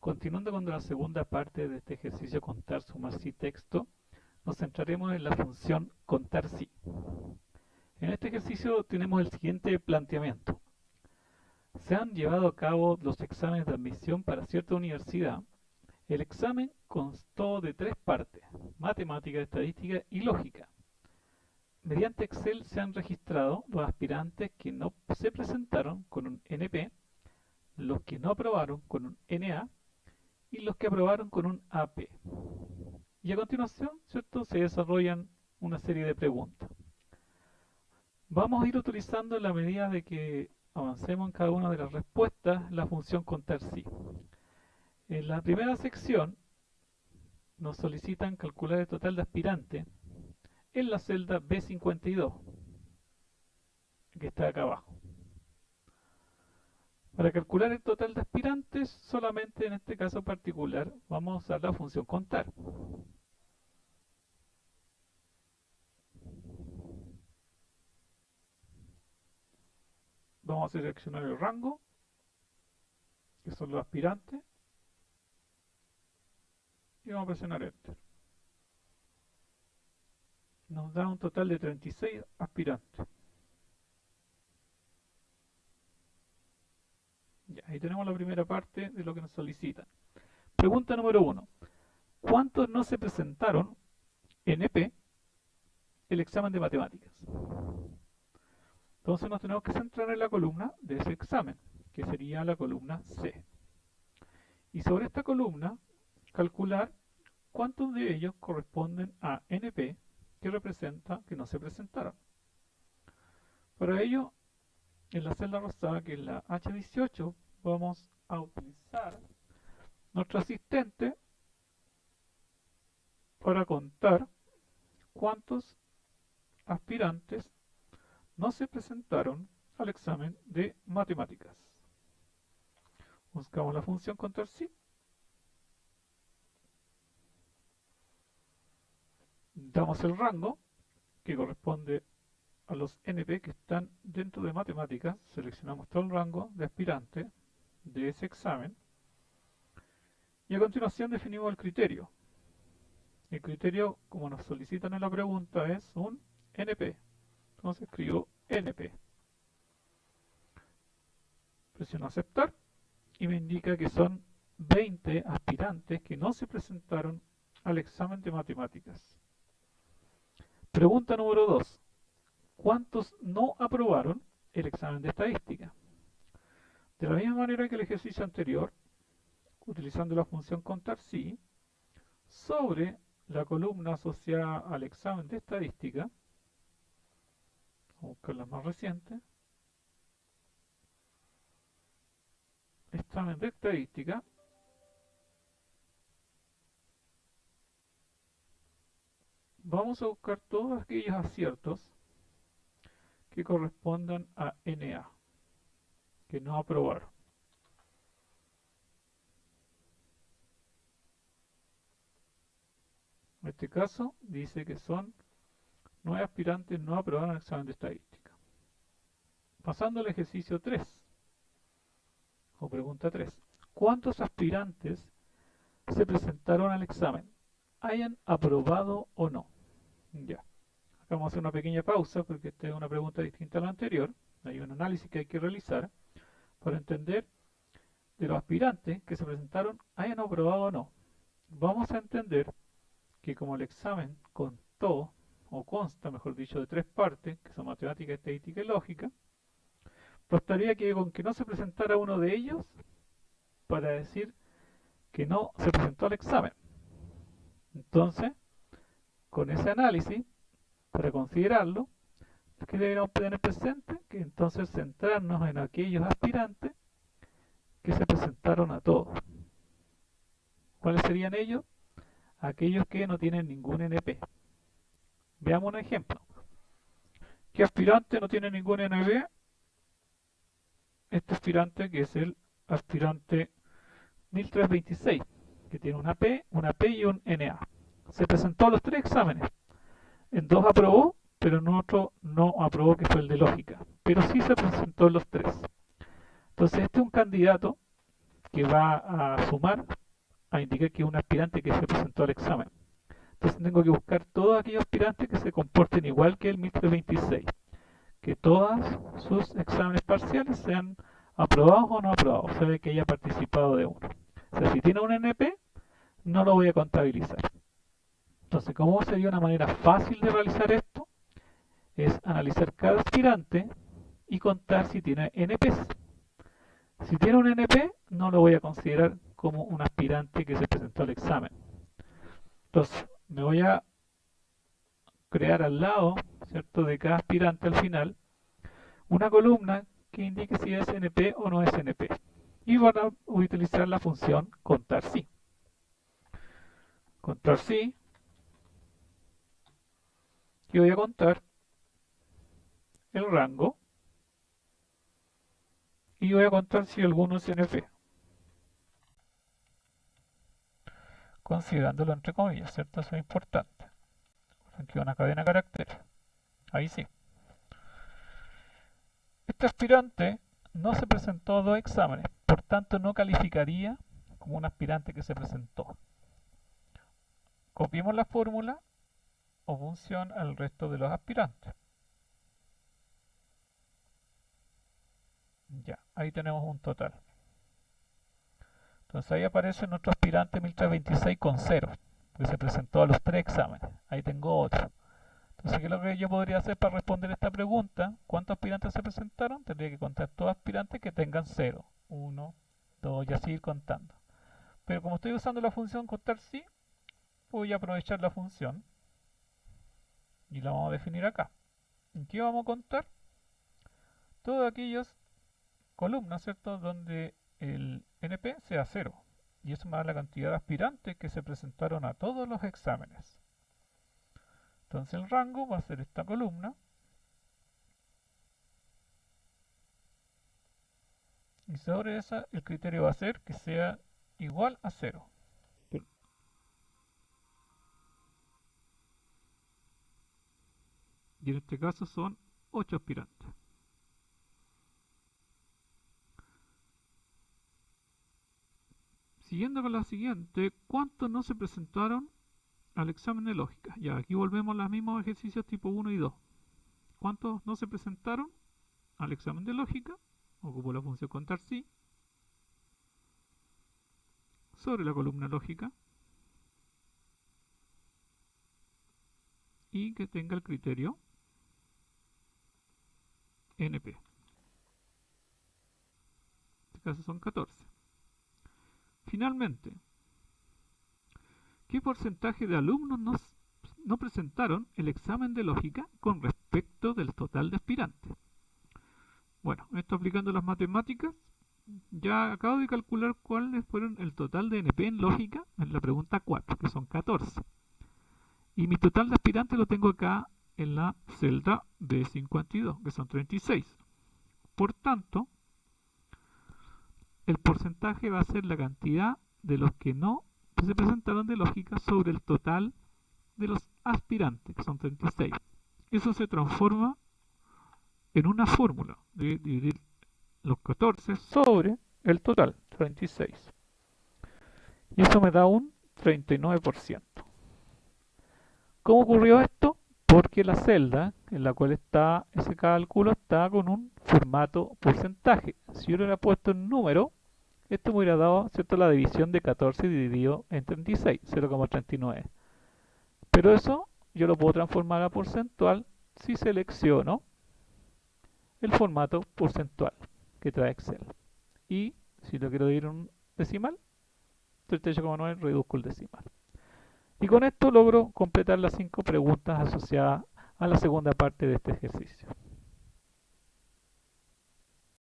Continuando con la segunda parte de este ejercicio contar, sumar sí texto, nos centraremos en la función contar sí. En este ejercicio tenemos el siguiente planteamiento. Se han llevado a cabo los exámenes de admisión para cierta universidad. El examen constó de 3 partes: matemática, estadística y lógica. Mediante Excel se han registrado los aspirantes que no se presentaron con un NP, los que no aprobaron con un NA y los que aprobaron con un AP. Y a continuación, ¿cierto?, se desarrollan una serie de preguntas. Vamos a ir utilizando, en la medida de que avancemos en cada una de las respuestas, la función contar sí. En la primera sección nos solicitan calcular el total de aspirantes en la celda B52, que está acá abajo. Para calcular el total de aspirantes, solamente en este caso particular, vamos a usar la función contar. Vamos a seleccionar el rango, que son los aspirantes, y vamos a presionar Enter. Nos da un total de 36 aspirantes. Ya, ahí tenemos la primera parte de lo que nos solicitan. Pregunta número 1. ¿Cuántos no se presentaron en EP el examen de matemáticas? Entonces nos tenemos que centrar en la columna de ese examen, que sería la columna C. Y sobre esta columna, calcular cuántos de ellos corresponden a NP, que representa que no se presentaron. Para ello, en la celda rosada, que es la H18, vamos a utilizar nuestro asistente para contar cuántos aspirantes no se presentaron al examen de matemáticas. Buscamos la función contar sí. Damos el rango, que corresponde a los NP que están dentro de matemáticas. Seleccionamos todo el rango de aspirantes de ese examen. Y a continuación definimos el criterio. El criterio, como nos solicitan en la pregunta, es un NP. Entonces escribo NP. Presiono aceptar y me indica que son 20 aspirantes que no se presentaron al examen de matemáticas. Pregunta número 2. ¿Cuántos no aprobaron el examen de estadística? De la misma manera que el ejercicio anterior, utilizando la función contar sí, sobre la columna asociada al examen de estadística, vamos a buscar la más reciente, examen de estadística, vamos a buscar todos aquellos aciertos que correspondan a NA, que no aprobaron. En este caso dice que son 9 aspirantes no aprobaron el examen de estadística. Pasando al ejercicio 3, o pregunta 3. ¿Cuántos aspirantes se presentaron al examen, hayan aprobado o no? Ya. Acá vamos a hacer una pequeña pausa porque esta es una pregunta distinta a la anterior. Hay un análisis que hay que realizar para entender de los aspirantes que se presentaron, hayan aprobado o no. Vamos a entender que como el examen contó, o consta, mejor dicho, de 3 partes, que son matemática, estadística y lógica, bastaría que con que no se presentara uno de ellos para decir que no se presentó al examen. Entonces, con ese análisis, para considerarlo, es que deberíamos tener presente que entonces centrarnos en aquellos aspirantes que se presentaron a todos. ¿Cuáles serían ellos? Aquellos que no tienen ningún NP. Veamos un ejemplo. ¿Qué aspirante no tiene ningún NP? Este aspirante, que es el aspirante 1326, que tiene una P y un NA. Se presentó a los 3 exámenes. En 2 aprobó, pero en otro no aprobó, que fue el de lógica. Pero sí se presentó en los 3. Entonces este es un candidato que va a sumar, a indicar que es un aspirante que se presentó al examen. Entonces tengo que buscar todos aquellos aspirantes que se comporten igual que el 1326, que todos sus exámenes parciales sean aprobados o no aprobados, o sea, que haya participado de uno. O sea, si tiene un NP, no lo voy a contabilizar. Entonces, ¿cómo sería una manera fácil de realizar esto? Es analizar cada aspirante y contar si tiene NPs. Si tiene un NP, no lo voy a considerar como un aspirante que se presentó al examen. Entonces, me voy a crear al lado, ¿cierto?, de cada aspirante al final, una columna que indique si es NP o no es NP. Y voy a utilizar la función contar si. Contar si, y voy a contar el rango, y voy a contar si alguno es NP, considerándolo entre comillas, ¿cierto? Eso es importante. Aquí una cadena de caracteres. Ahí sí. Este aspirante no se presentó a dos exámenes, por tanto no calificaría como un aspirante que se presentó. Copiemos la fórmula o función al resto de los aspirantes. Ya, ahí tenemos un total. Entonces ahí aparece nuestro aspirante 1326 con 0, que se presentó a los 3 exámenes. Ahí tengo otro. Entonces, ¿qué es lo que yo podría hacer para responder esta pregunta? ¿Cuántos aspirantes se presentaron? Tendría que contar todos los aspirantes que tengan 0. 1, 2 y así ir contando. Pero como estoy usando la función contar sí, voy a aprovechar la función y la vamos a definir acá. ¿En qué vamos a contar? Todos aquellos columnas, ¿cierto?, donde el NP sea 0. Y eso me da la cantidad de aspirantes que se presentaron a todos los exámenes. Entonces el rango va a ser esta columna. Y sobre esa el criterio va a ser que sea igual a 0. Y en este caso son 8 aspirantes. Siguiendo con la siguiente, ¿cuántos no se presentaron al examen de lógica? Ya, aquí volvemos a los mismos ejercicios tipo 1 y 2. ¿Cuántos no se presentaron al examen de lógica? Ocupo la función contar sí sobre la columna lógica y que tenga el criterio NP. En este caso son 14. Finalmente, ¿qué porcentaje de alumnos no presentaron el examen de lógica con respecto del total de aspirantes? Bueno, esto aplicando las matemáticas, ya acabo de calcular cuáles fueron el total de NP en lógica en la pregunta 4, que son 14. Y mi total de aspirantes lo tengo acá en la celda B52, que son 36. Por tanto, el porcentaje va a ser la cantidad de los que no se presentaron de lógica sobre el total de los aspirantes, que son 36. Eso se transforma en una fórmula de dividir los 14 sobre el total, 36. Y eso me da un 39%. ¿Cómo ocurrió esto? Porque la celda en la cual está ese cálculo está con un formato porcentaje. Si yo le hubiera puesto un número, esto me hubiera dado, ¿cierto?, la división de 14 dividido en 36, 0,39. Pero eso yo lo puedo transformar a porcentual si selecciono el formato porcentual que trae Excel. Y si lo quiero dividir en un decimal, 38,9 reduzco el decimal. Y con esto logro completar las 5 preguntas asociadas a la segunda parte de este ejercicio.